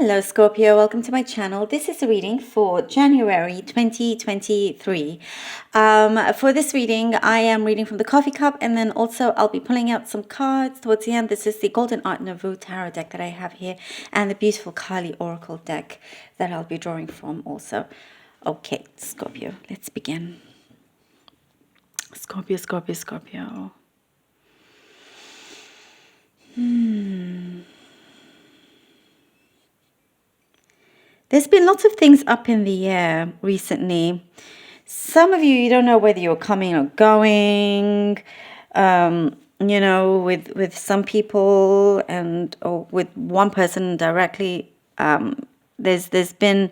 Hello Scorpio, welcome to my channel. This is a reading for January 2023. For this reading, I am reading from the coffee cup, and then also I'll be pulling out some cards towards the end. This is the Golden Art Nouveau Tarot deck that I have here, and the beautiful Kali Oracle deck that I'll be drawing from also. Okay, Scorpio, let's begin. Scorpio, Scorpio, Scorpio. There's been lots of things up in the air recently. Some of you don't know whether you're coming or going, with some people or with one person directly. There's been,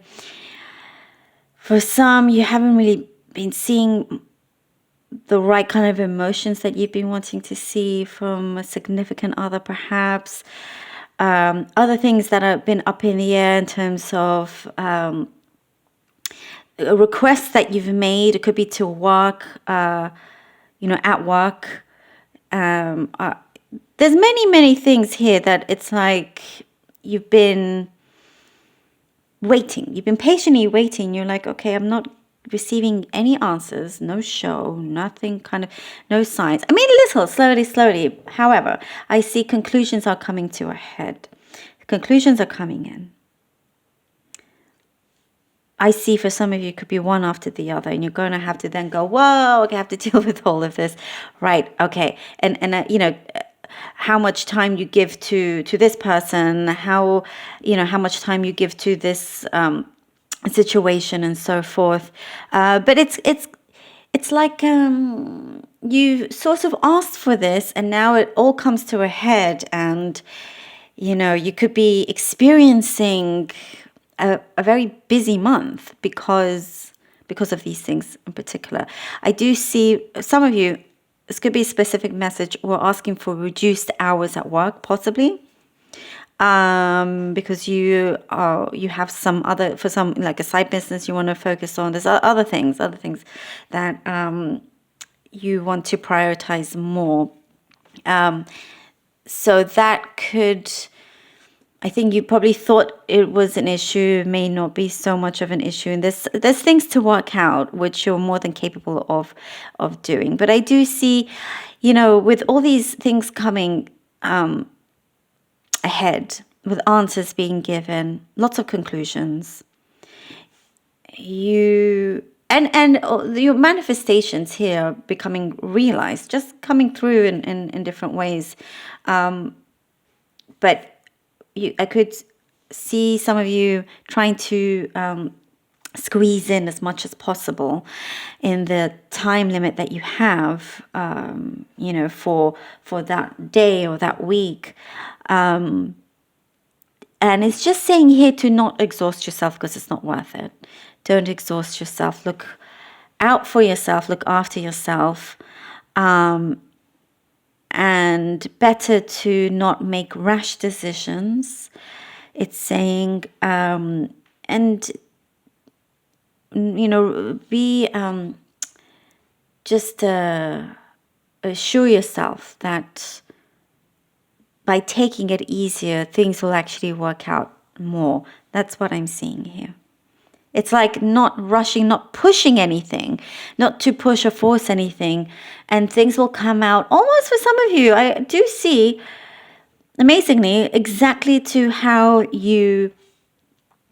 for some, you haven't really been seeing the right kind of emotions that you've been wanting to see from a significant other, perhaps. Other things that have been up in the air in terms of requests that you've made. It could be to work, at work. There's many things here that it's like you've been waiting. You've been patiently waiting. You're like, okay, I'm not receiving any answers, no show, nothing, no signs. I mean, little, slowly. However, I see conclusions are coming to a head. Conclusions are coming in. I see for some of you, it could be one after the other, and you're going to have to then go, whoa, okay, I have to deal with all of this. Right, okay. And how much time you give to this person, how much time you give to this situation and so forth, but it's like you sort of asked for this, and now it all comes to a head, and you could be experiencing a very busy month because of these things in particular. I do see some of you, this could be a specific message, we're asking for reduced hours at work, possibly. Because you have some other, for some, like a side business you want to focus on. There's other things that you want to prioritize more. So that could, I think you probably thought it was an issue, may not be so much of an issue. And there's things to work out, which you're more than capable of doing. But I do see, with all these things coming ahead, with answers being given, lots of conclusions, and your manifestations here are becoming realized, just coming through in different ways. But I could see some of you trying to squeeze in as much as possible in the time limit that you have, for that day or that week. And it's just saying here to not exhaust yourself, because it's not worth it. Don't exhaust yourself. Look out for yourself. Look after yourself. And better to not make rash decisions. It's saying, be just assure yourself that by taking it easier, things will actually work out more. That's what I'm seeing here. It's like not rushing, not pushing anything, not to push or force anything, and things will come out almost, for some of you, I do see, amazingly, exactly to how you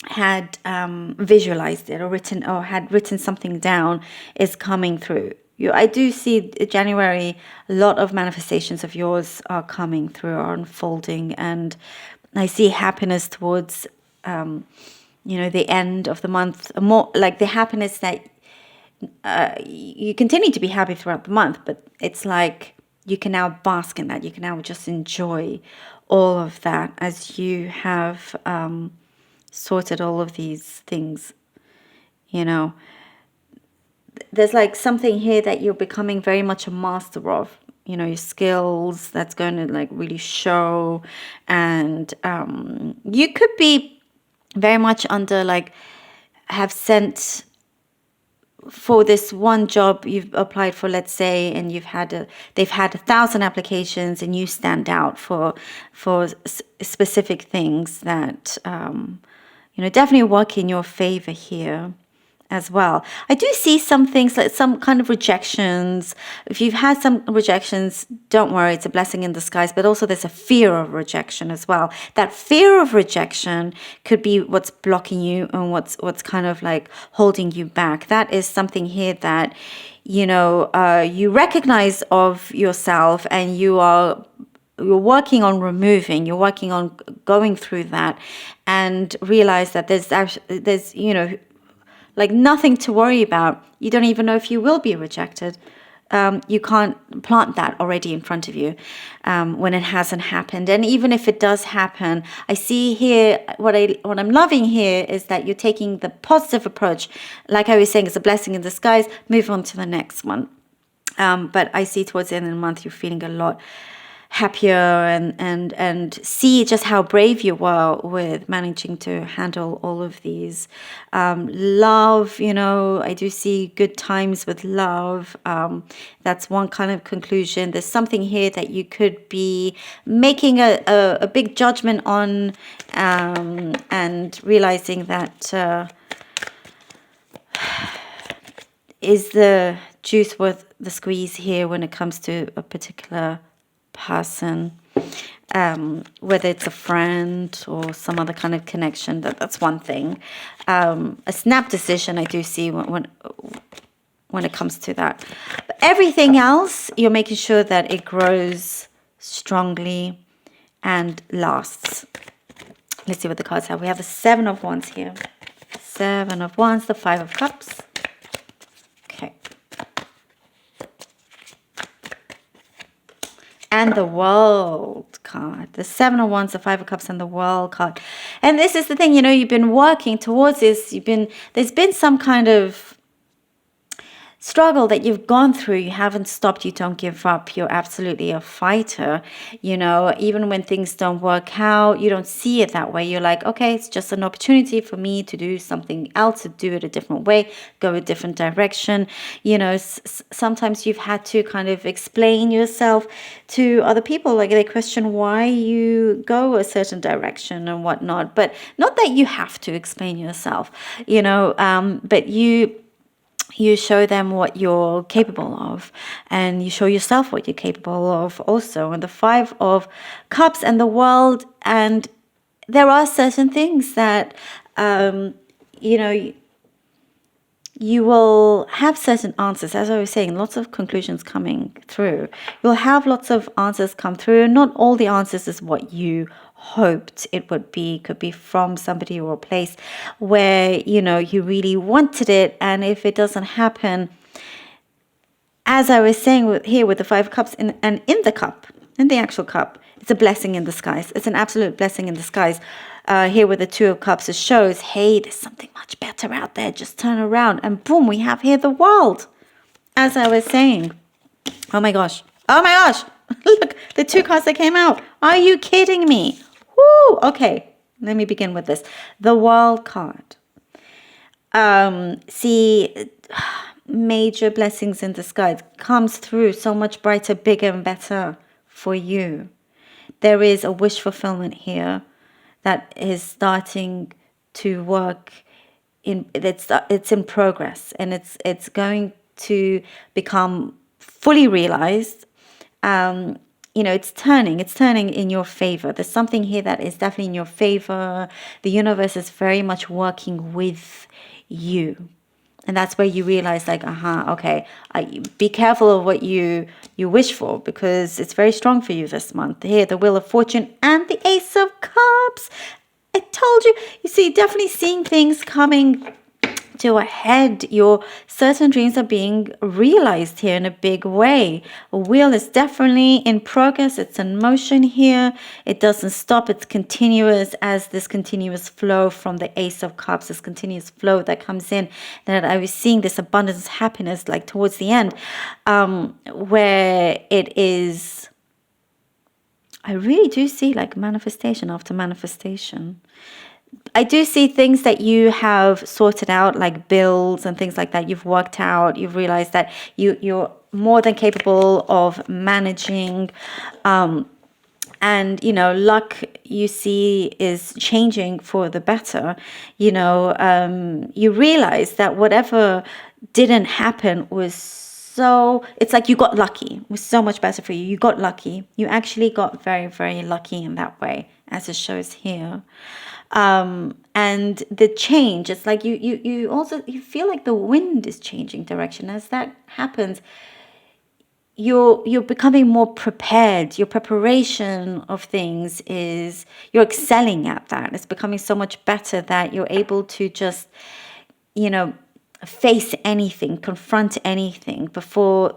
had visualized it or had written something down is coming through. I do see January, a lot of manifestations of yours are coming through, are unfolding, and I see happiness towards, the end of the month, more like the happiness that you continue to be happy throughout the month, but it's like you can now bask in that. You can now just enjoy all of that as you have sorted all of these things, There's like something here that you're becoming very much a master of, your skills that's going to like really show. And you could be very much under have sent for this one job you've applied for, let's say, and they've had 1,000 applications, and you stand out for specific things that definitely work in your favor here as well. I do see some things like some kind of rejections. If you've had some rejections, don't worry, it's a blessing in disguise, but also there's a fear of rejection as well. That fear of rejection could be what's blocking you and what's kind of like holding you back. That is something here that, you recognize of yourself, and you're working on removing, you're working on going through that, and realize that there's like nothing to worry about. You don't even know if you will be rejected. You can't plant that already in front of you when it hasn't happened. And even if it does happen, I see here, what I'm loving here is that you're taking the positive approach. Like I was saying, it's a blessing in disguise. Move on to the next one. But I see towards the end of the month, you're feeling a lot happier, and see just how brave you were with managing to handle all of these. Love, I do see good times with love. That's one kind of conclusion. There's something here that you could be making a big judgment on, and realizing that is the juice worth the squeeze here when it comes to a particular person, whether it's a friend or some other kind of connection. That's one thing. A snap decision I do see when it comes to that. But everything else, you're making sure that it grows strongly and lasts. Let's see what the cards have. We have the 7 of Wands here. 7 of Wands, the 5 of Cups. Okay. And the World card. The 7 of Wands, the 5 of Cups, and the World card. And this is the thing, you've been working towards this. There's been some kind of struggle that you've gone through. You haven't stopped. You don't give up. You're absolutely a fighter. Even when things don't work out, you don't see it that way. You're like, okay, it's just an opportunity for me to do something else, to do it a different way, go a different direction. Sometimes you've had to kind of explain yourself to other people. Like, they question why you go a certain direction and whatnot. But not that you have to explain yourself, but you show them what you're capable of, and you show yourself what you're capable of also. And the 5 of Cups and the World, and there are certain things that you will have certain answers. As I was saying, lots of conclusions coming through. You'll have lots of answers come through. Not all the answers is what you hoped it would be. Could be from somebody or a place where you really wanted it, and if it doesn't happen, as I was saying here with the 5 of Cups, in the actual cup, it's a blessing in disguise. It's an absolute blessing in disguise. Here with the 2 of Cups, it shows, hey, there's something much better out there. Just turn around, and boom, we have here the World. As I was saying, oh my gosh, look, the 2 cards that came out. Are you kidding me? Woo! Okay, let me begin with this. The World card. See, major blessings in disguise comes through so much brighter, bigger, and better for you. There is a wish fulfillment here that is starting to work. It's in progress, and it's going to become fully realized. It's turning in your favor. There's something here that is definitely in your favor. The universe is very much working with you. And that's where you realize, like, okay, be careful of what you wish for, because it's very strong for you this month. Here, the Wheel of Fortune and the Ace of Cups. I told you. You see, definitely seeing things coming to a head. Your certain dreams are being realized here in a big way. A wheel is definitely in progress. It's in motion here. It doesn't stop. It's continuous, as this continuous flow from the Ace of Cups, this continuous flow that comes in, that I was seeing this abundance, happiness, like towards the end, where it is, I really do see like manifestation after manifestation. I do see things that you have sorted out, like bills and things like that. You've worked out. You've realized that you're more than capable of managing. And luck, you see, is changing for the better. You realize that whatever didn't happen was so, it's like you got lucky. It was so much better for you. You got lucky. You actually got very, very lucky in that way, as it shows here. And the change, it's like you also, you feel like the wind is changing direction. As that happens, you're becoming more prepared. Your preparation of things is, you're excelling at that. It's becoming so much better that you're able to just, face anything, confront anything before,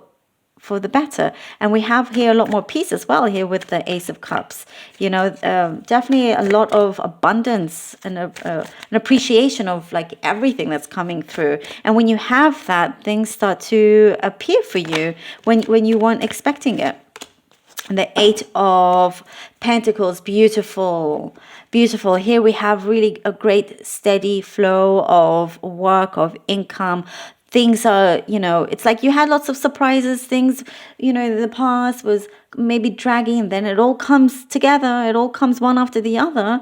for the better. And we have here a lot more peace as well here with the Ace of Cups. Definitely a lot of abundance and an appreciation of like everything that's coming through. And when you have that, things start to appear for you when you weren't expecting it. And the Eight of Pentacles, beautiful, beautiful. Here we have really a great steady flow of work, of income. Things are, it's like you had lots of surprises. Things, in the past was maybe dragging, and then it all comes together. It all comes one after the other.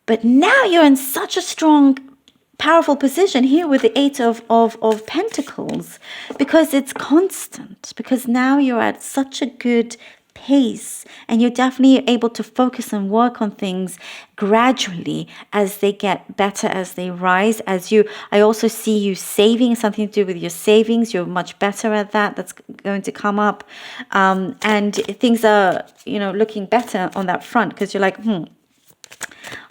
But now you're in such a strong, powerful position here with the Eight of Pentacles, because it's constant, because now you're at such a good pace, and you're definitely able to focus and work on things gradually as they get better, as they rise. I also see you saving, something to do with your savings. You're much better at that. That's going to come up, and things are looking better on that front, because you're like,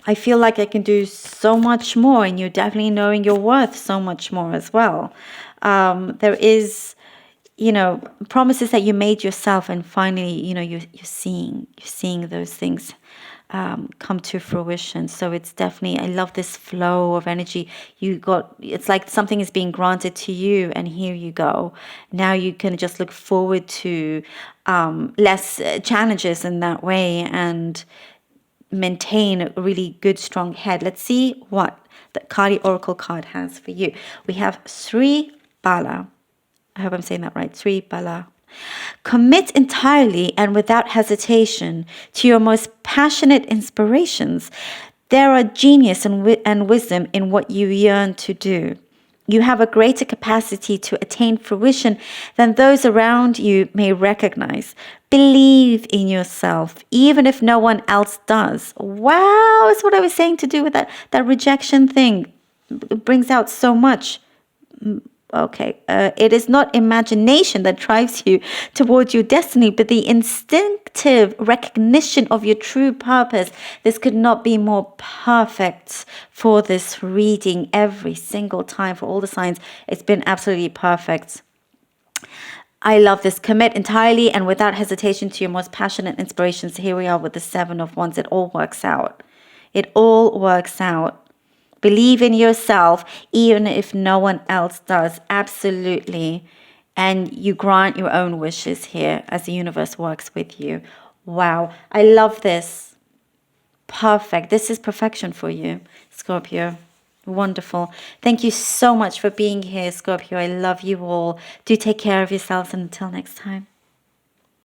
I feel like I can do so much more, and you're definitely knowing your worth so much more as well. There is, promises that you made yourself, and finally, you're seeing those things come to fruition. So it's definitely, I love this flow of energy. It's like something is being granted to you, and here you go. Now you can just look forward to less challenges in that way, and maintain a really good, strong head. Let's see what the Kali Oracle card has for you. We have Sri Bala. I hope I'm saying that right. Sri Bala. Commit entirely and without hesitation to your most passionate inspirations. There are genius and wisdom in what you yearn to do. You have a greater capacity to attain fruition than those around you may recognize. Believe in yourself, even if no one else does. Wow, that's what I was saying to do with that rejection thing. It brings out so much. Okay, it is not imagination that drives you towards your destiny, but the instinctive recognition of your true purpose. This could not be more perfect for this reading every single time. For all the signs, it's been absolutely perfect. I love this. Commit entirely and without hesitation to your most passionate inspirations. Here we are with the Seven of Wands. It all works out. It all works out. Believe in yourself, even if no one else does. Absolutely. And you grant your own wishes here as the universe works with you. Wow. I love this. Perfect. This is perfection for you, Scorpio. Wonderful. Thank you so much for being here, Scorpio. I love you all. Do take care of yourselves, and until next time.